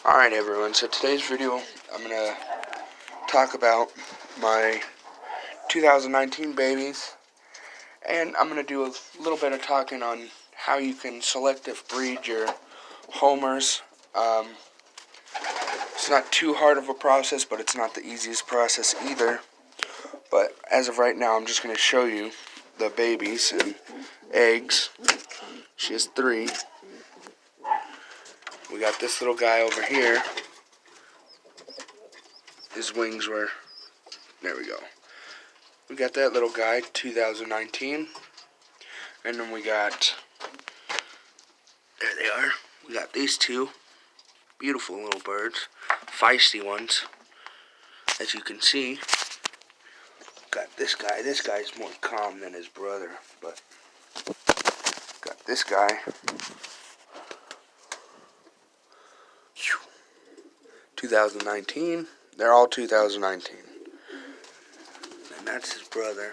Alright everyone, so today's video I'm going to talk about my 2019 babies, and I'm going to do a little bit of talking on how you can selective breed your homers. It's not too hard of a process, but it's not the easiest process either. But as of right now, I'm just going to show you the babies and eggs. She has 3. We got this little guy over here. His wings were... There we go. We got that little guy, 2019. And then we got... There they are. We got these 2. Beautiful little birds. Feisty ones. As you can see. Got this guy. This guy's more calm than his brother. But... Got this guy. 2019. They're all 2019. And that's his brother.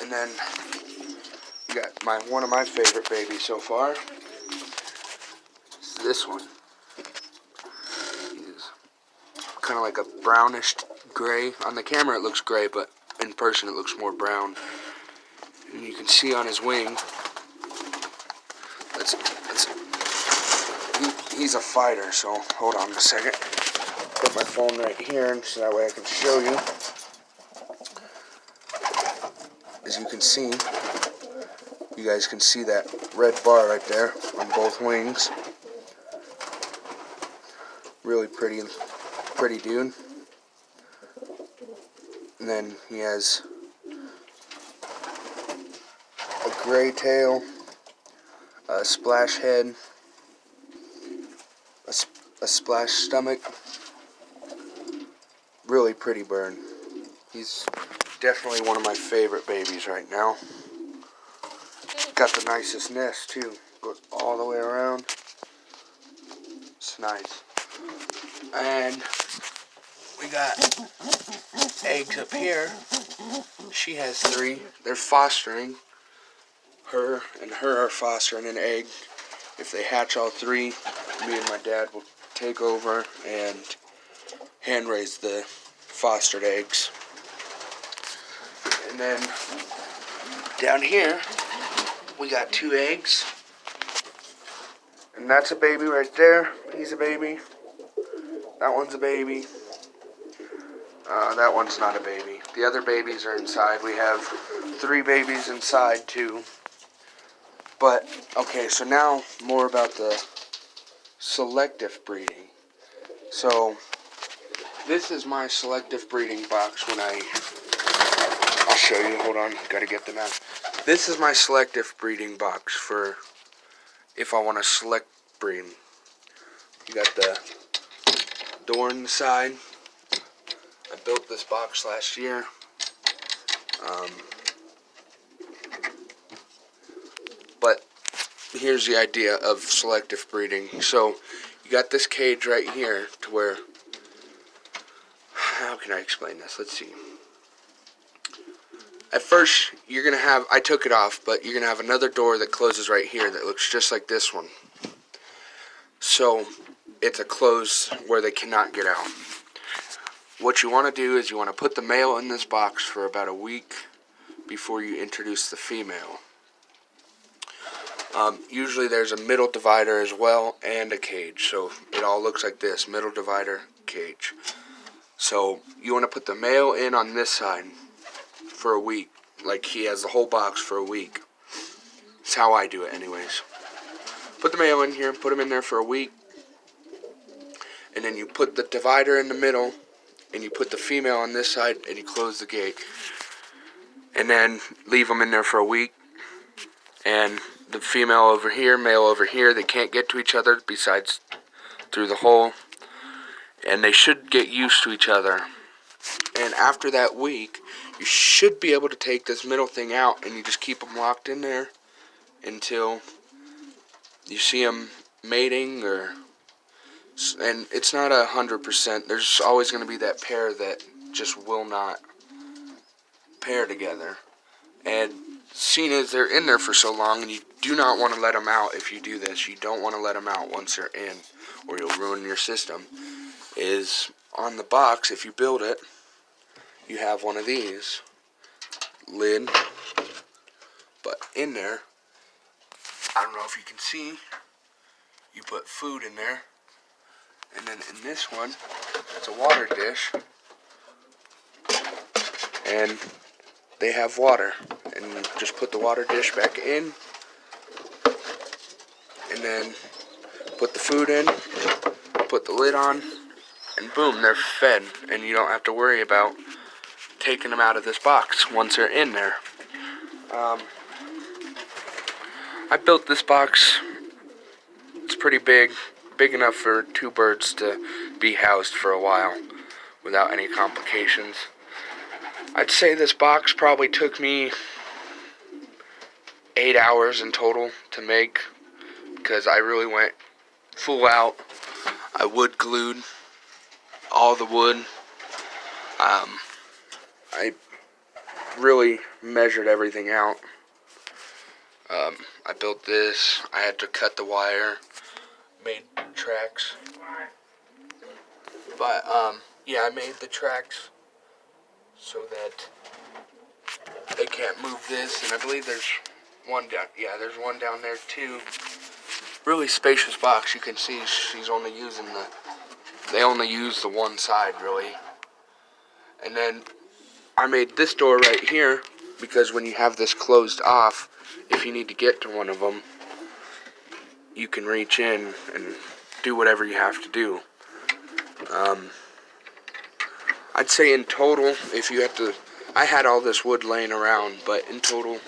And then you got one of my favorite babies so far. It's this one. He's kind of like a brownish gray. On the camera it looks gray, but in person it looks more brown. And you can see on his wing, he's a fighter, so hold on a second. Put my phone right here, and so that way I can show you. As you can see, you guys can see that red bar right there on both wings. Really pretty dude. And then he has a gray tail, a splash head, a splash stomach. Really pretty bird. He's definitely one of my favorite babies right now. Got the nicest nest too. Goes all the way around. It's nice. And we got eggs up here. She has 3. They're fostering. Her are fostering an egg. If they hatch all 3, me and my dad will take over and hand raise the fostered eggs. And then down here we got 2 eggs. And that's a baby right there. He's a baby. That one's a baby. That one's not a baby. The other babies are inside. We have 3 babies inside too. But, okay, so now more about the selective breeding. So, this is my selective breeding box when I'll show you, hold on, gotta get them out. This is my selective breeding box for if I want to select breed. You got the door on the side. I built this box last year. But here's the idea of selective breeding. So you got this cage right here to where, how can I explain this? Let's see. At first, you're going to have, I took it off, but you're going to have another door that closes right here that looks just like this one. So it's a close where they cannot get out. What you want to do is you want to put the male in this box for about a week before you introduce the female. Usually there's a middle divider as well and a cage, so it all looks like this, middle divider, cage. So you want to put the male in on this side for a week, like he has the whole box for a week. That's how I do it anyways. Put the male in here, put him in there for a week, and then you put the divider in the middle, and you put the female on this side, and you close the gate. And then leave them in there for a week, and the female over here, male over here, they can't get to each other besides through the hole, and they should get used to each other. And after that week, you should be able to take this middle thing out, and you just keep them locked in there until you see them mating, and it's not 100%. There's always going to be that pair that just will not pair together. And seeing as they're in there for so long, and you do not want to let them out if you do this, you don't want to let them out once they're in, or you'll ruin your system, is on the box, if you build it, you have one of these, lid, but in there, I don't know if you can see, you put food in there, and then in this one, it's a water dish, and they have water, and you just put the water dish back in, and then put the food in, put the lid on, and boom, they're fed, and you don't have to worry about taking them out of this box once they're in there. I built this box. It's pretty big enough for 2 birds to be housed for a while without any complications. I'd say this box probably took me 8 hours in total to make, because I really went full out. I wood glued all the wood. I really measured everything out. I built this. I had to cut the wire, made tracks. But yeah, I made the tracks so that they can't move this, and I believe there's one down. Yeah, there's one down there too. Really spacious box. You can see she's only using they only use the one side really. And then I made this door right here because when you have this closed off, if you need to get to one of them, you can reach in and do whatever you have to do. I'd say in total, if you have to, I had all this wood laying around, but in total,